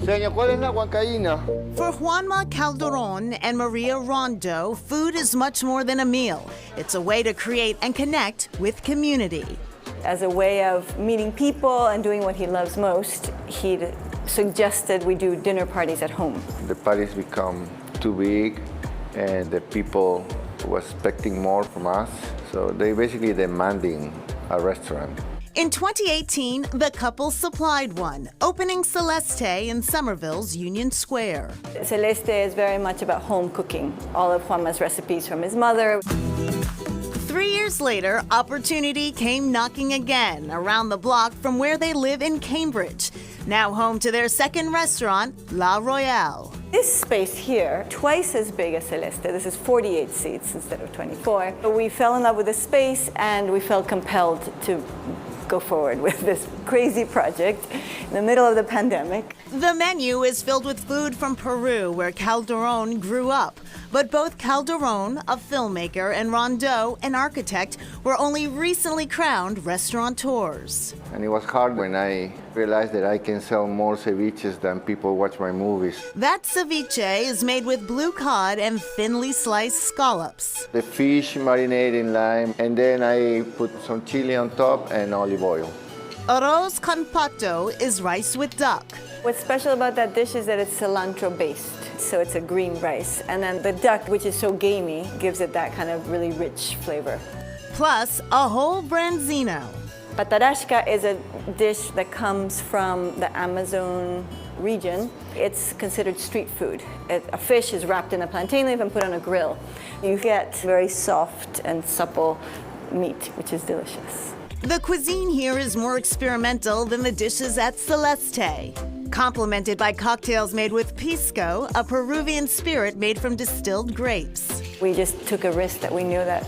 Señor, ¿cuál es la huancaína? For Juanma Calderon and Maria Rondo, food is much more than a meal. It's a way to create and connect with community. As a way of meeting people and doing what he loves most, he suggested we do dinner parties at home. The parties become too big and the people were expecting more from us. So they basically demanding a restaurant. In 2018, the couple supplied one, opening Celeste in Somerville's Union Square. Celeste is very much about home cooking. All of Juanma's recipes from his mother. 3 years later, opportunity came knocking again around the block from where they live in Cambridge. Now home to their second restaurant, La Royale. This space here, twice as big as Celeste. This is 48 seats instead of 24. We fell in love with the space and we felt compelled to go forward with this crazy project in the middle of the pandemic. The menu is filled with food from Peru, where Calderon grew up. But both Calderon, a filmmaker, and Rondeau, an architect, were only recently crowned restaurateurs. And it was hard when I realized that I can sell more ceviches than people watch my movies. That ceviche is made with blue cod and thinly sliced scallops. The fish marinade in lime, and then I put some chili on top and olive oil. Arroz con pato is rice with duck. What's special about that dish is that it's cilantro based. So it's a green rice. And then the duck, which is so gamey, gives it that kind of really rich flavor. Plus a whole branzino. Patarasca is a dish that comes from the Amazon region. It's considered street food. A fish is wrapped in a plantain leaf and put on a grill. You get very soft and supple meat, which is delicious. The cuisine here is more experimental than the dishes at Celeste, complemented by cocktails made with pisco, a Peruvian spirit made from distilled grapes. We just took a risk that we knew that,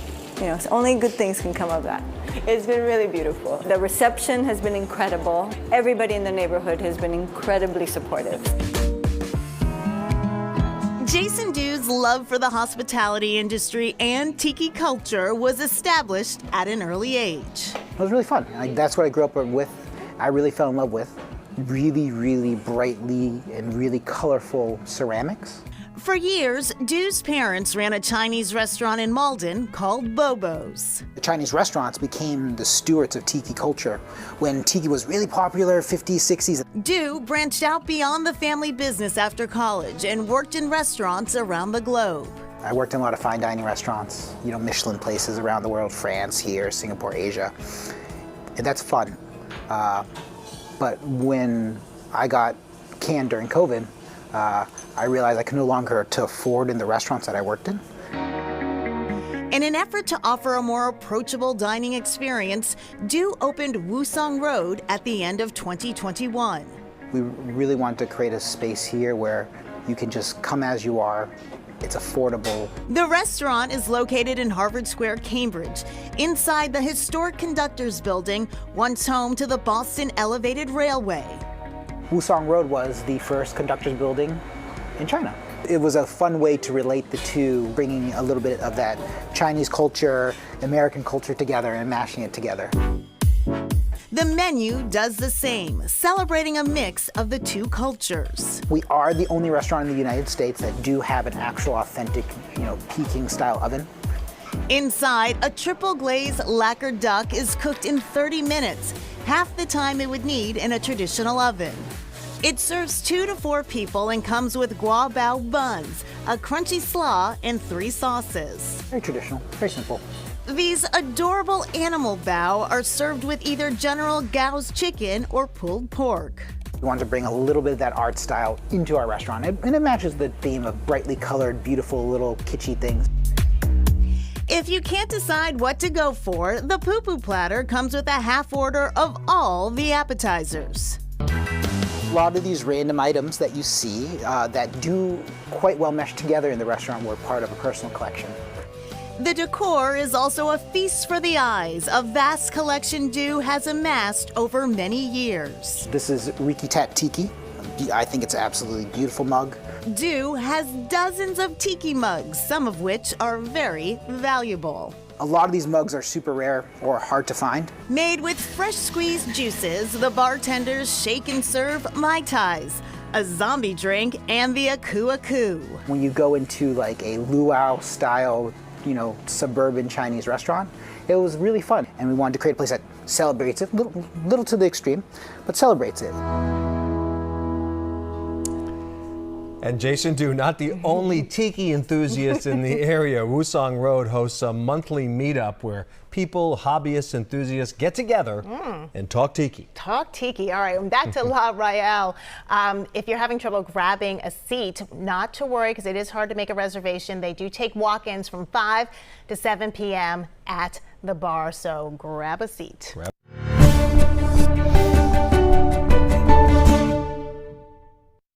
only good things can come of that. It's been really beautiful. The reception has been incredible. Everybody in the neighborhood has been incredibly supportive. Jason Du's love for the hospitality industry and tiki culture was established at an early age. It was really fun. That's what I grew up with. I really fell in love with really, really brightly and really colorful ceramics. For years, Du's parents ran a Chinese restaurant in Malden called Bobo's. The Chinese restaurants became the stewards of tiki culture when tiki was really popular, 50s, 60s. Du branched out beyond the family business after college and worked in restaurants around the globe. I worked in a lot of fine dining restaurants, Michelin places around the world, France, here, Singapore, Asia. And that's fun. But when I got canned during COVID, I realized I could no longer afford in the restaurants that I worked in. In an effort to offer a more approachable dining experience, Du opened Wusong Road at the end of 2021. We really wanted to create a space here where you can just come as you are. It's affordable. The restaurant is located in Harvard Square, Cambridge, inside the historic Conductors Building, once home to the Boston Elevated Railway. Wusong Road was the first conductors building in China. It was a fun way to relate the two, bringing a little bit of that Chinese culture, American culture together and mashing it together. The menu does the same, celebrating a mix of the two cultures. We are the only restaurant in the United States that do have an actual authentic, Peking style oven. Inside, a triple glazed lacquered duck is cooked in 30 minutes, half the time it would need in a traditional oven. It serves 2 to 4 people and comes with guabao buns, a crunchy slaw, and 3 sauces. Very traditional, very simple. These adorable animal bao are served with either General Gao's chicken or pulled pork. We wanted to bring a little bit of that art style into our restaurant, and it matches the theme of brightly colored, beautiful little kitschy things. If you can't decide what to go for, the Poo Poo platter comes with a half order of all the appetizers. A lot of these random items that you see that do quite well mesh together in the restaurant were part of a personal collection. The decor is also a feast for the eyes, a vast collection Du has amassed over many years. This is Rikitat Tiki. I think it's an absolutely beautiful mug. Du has dozens of tiki mugs, some of which are very valuable. A lot of these mugs are super rare or hard to find. Made with fresh squeezed juices, the bartenders shake and serve Mai Tais, a zombie drink, and the Aku Aku. When you go into like a luau style, suburban Chinese restaurant, it was really fun. And we wanted to create a place that celebrates it, little to the extreme, but celebrates it. And Jason Du, not the only tiki enthusiast in the area. Wusong Road hosts a monthly meetup where people, hobbyists, enthusiasts get together and talk tiki. Talk tiki. All right, back to La Royale. If you're having trouble grabbing a seat, not to worry, because it is hard to make a reservation. They do take walk-ins from 5 to 7 p.m. at the bar, so grab a seat.